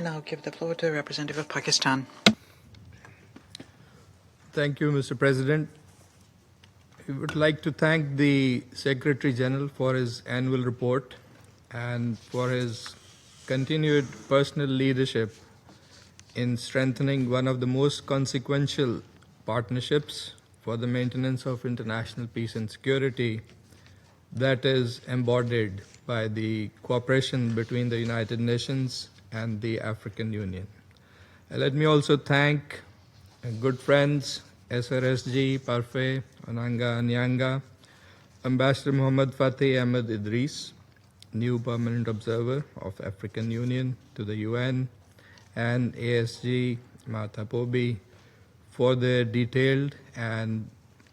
I now give the floor to the representative of Pakistan. Thank you, Mr. President. I would like to thank the Secretary General for his annual report and for his continued personal leadership in strengthening one of the most consequential partnerships for the maintenance of international peace and security that is embodied by the cooperation between the United Nations and the African Union. Let me also thank good friends SRSG, Parfait, Ananga Nyanga, Ambassador Muhammad Fateh Ahmed Idris, new permanent observer of African Union to the UN, and ASG Martha Pobi for their detailed and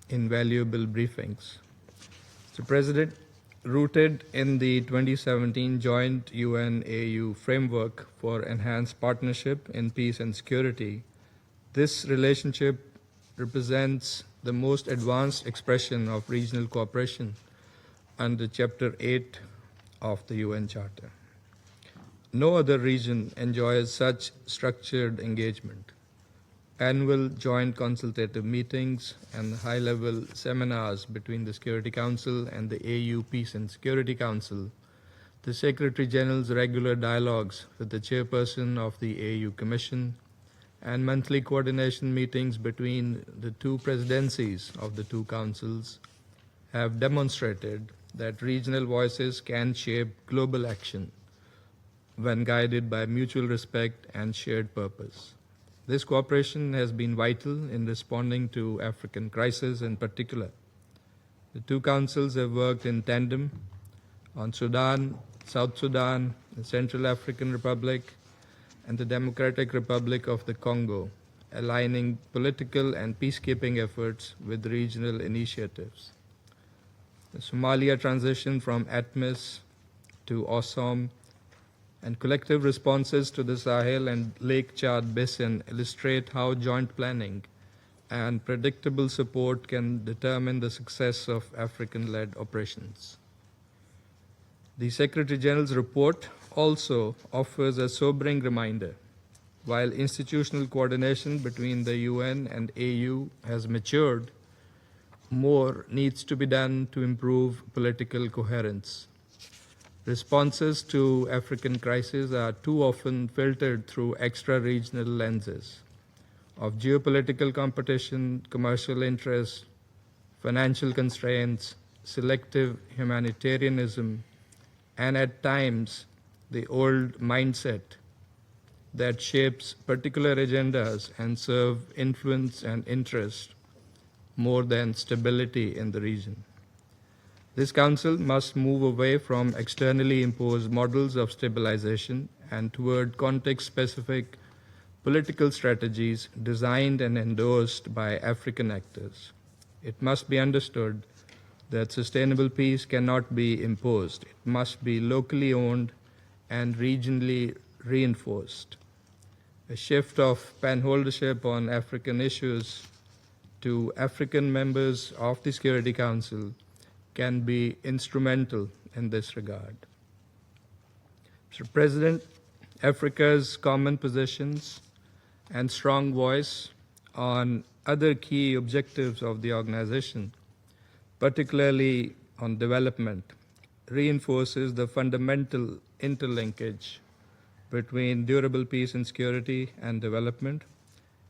invaluable briefings. Mr. President, rooted in the 2017 joint UN-AU framework for enhanced partnership in peace and security, this relationship represents the most advanced expression of regional cooperation under Chapter 8 of the UN Charter. No other region enjoys such structured engagement. Annual joint consultative meetings and high-level seminars between the Security Council and the AU Peace and Security Council, the Secretary General's regular dialogues with the chairperson of the AU Commission, and monthly coordination meetings between the two presidencies of the two councils have demonstrated that regional voices can shape global action when guided by mutual respect and shared purpose. This cooperation has been vital in responding to African crises in particular. The two councils have worked in tandem on Sudan, South Sudan, the Central African Republic, and the Democratic Republic of the Congo, aligning political and peacekeeping efforts with regional initiatives. The Somalia transition from ATMIS to AWSOM and collective responses to the Sahel and Lake Chad Basin illustrate how joint planning and predictable support can determine the success of African-led operations. The Secretary General's report also offers a sobering reminder. While institutional coordination between the UN and AU has matured, more needs to be done to improve political coherence. Responses to African crises are too often filtered through extra-regional lenses of geopolitical competition, commercial interests, financial constraints, selective humanitarianism, and at times the old mindset that shapes particular agendas and serve influence and interest more than stability in the region. This Council must move away from externally imposed models of stabilization and toward context-specific political strategies designed and endorsed by African actors. It must be understood that sustainable peace cannot be imposed. It must be locally owned and regionally reinforced. A shift of panholdership on African issues to African members of the Security Council can be instrumental in this regard. Mr. President, Africa's common positions and strong voice on other key objectives of the organization, particularly on development, reinforces the fundamental interlinkage between durable peace and security and development,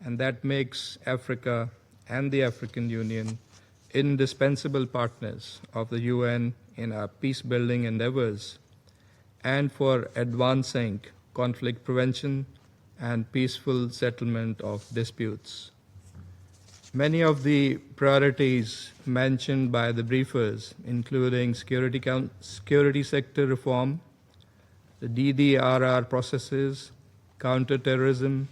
and that makes Africa and the African Union indispensable partners of the UN in our peace-building endeavors and for advancing conflict prevention and peaceful settlement of disputes. Many of the priorities mentioned by the briefers, including security sector reform, the DDRR processes, counterterrorism,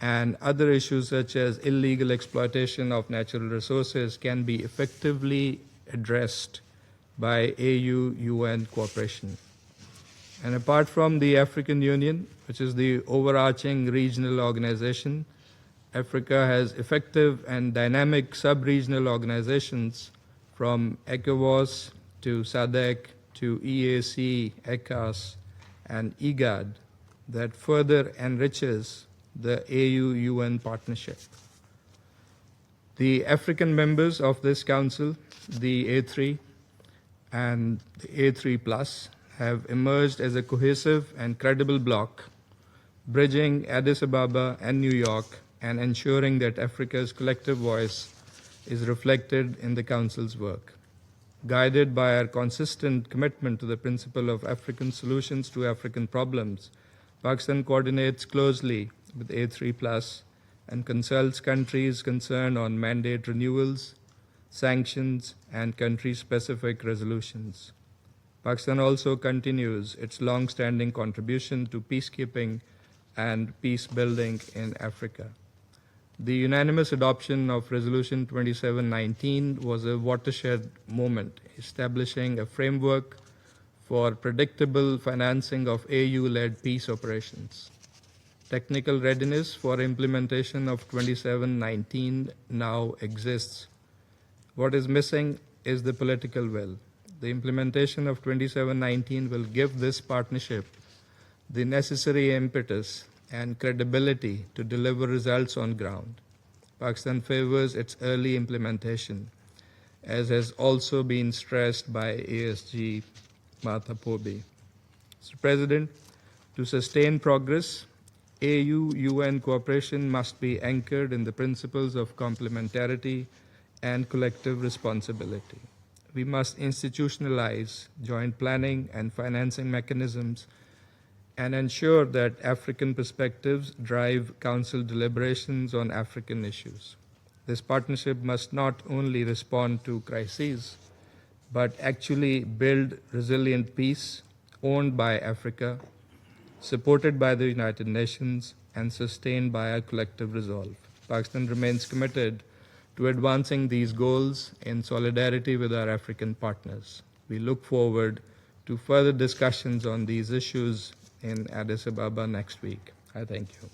and other issues such as illegal exploitation of natural resources can be effectively addressed by AU-UN cooperation. And apart from the African Union, which is the overarching regional organization, Africa has effective and dynamic sub-regional organizations from ECOWAS to SADC to EAC, ECAS, and IGAD that further enriches the AU-UN partnership. The African members of this council, the A3 and the A3+, have emerged as a cohesive and credible bloc, bridging Addis Ababa and New York and ensuring that Africa's collective voice is reflected in the Council's work. Guided by our consistent commitment to the principle of African solutions to African problems, Pakistan coordinates closely with A3+ and consults countries concerned on mandate renewals, sanctions, and country-specific resolutions. Pakistan also continues its long-standing contribution to peacekeeping and peace building in Africa. The unanimous adoption of Resolution 2719 was a watershed moment, establishing a framework for predictable financing of AU-led peace operations. Technical readiness for implementation of 2719 now exists. What is missing is the political will. The implementation of 2719 will give this partnership the necessary impetus and credibility to deliver results on ground. Pakistan favors its early implementation, as has also been stressed by ASG Martha Pobi. Mr. President, to sustain progress, AU-UN cooperation must be anchored in the principles of complementarity and collective responsibility. We must institutionalize joint planning and financing mechanisms and ensure that African perspectives drive Council deliberations on African issues. This partnership must not only respond to crises, but actually build resilient peace owned by Africa, supported by the United Nations, and sustained by our collective resolve. Pakistan remains committed to advancing these goals in solidarity with our African partners. We look forward to further discussions on these issues in Addis Ababa next week. I thank you.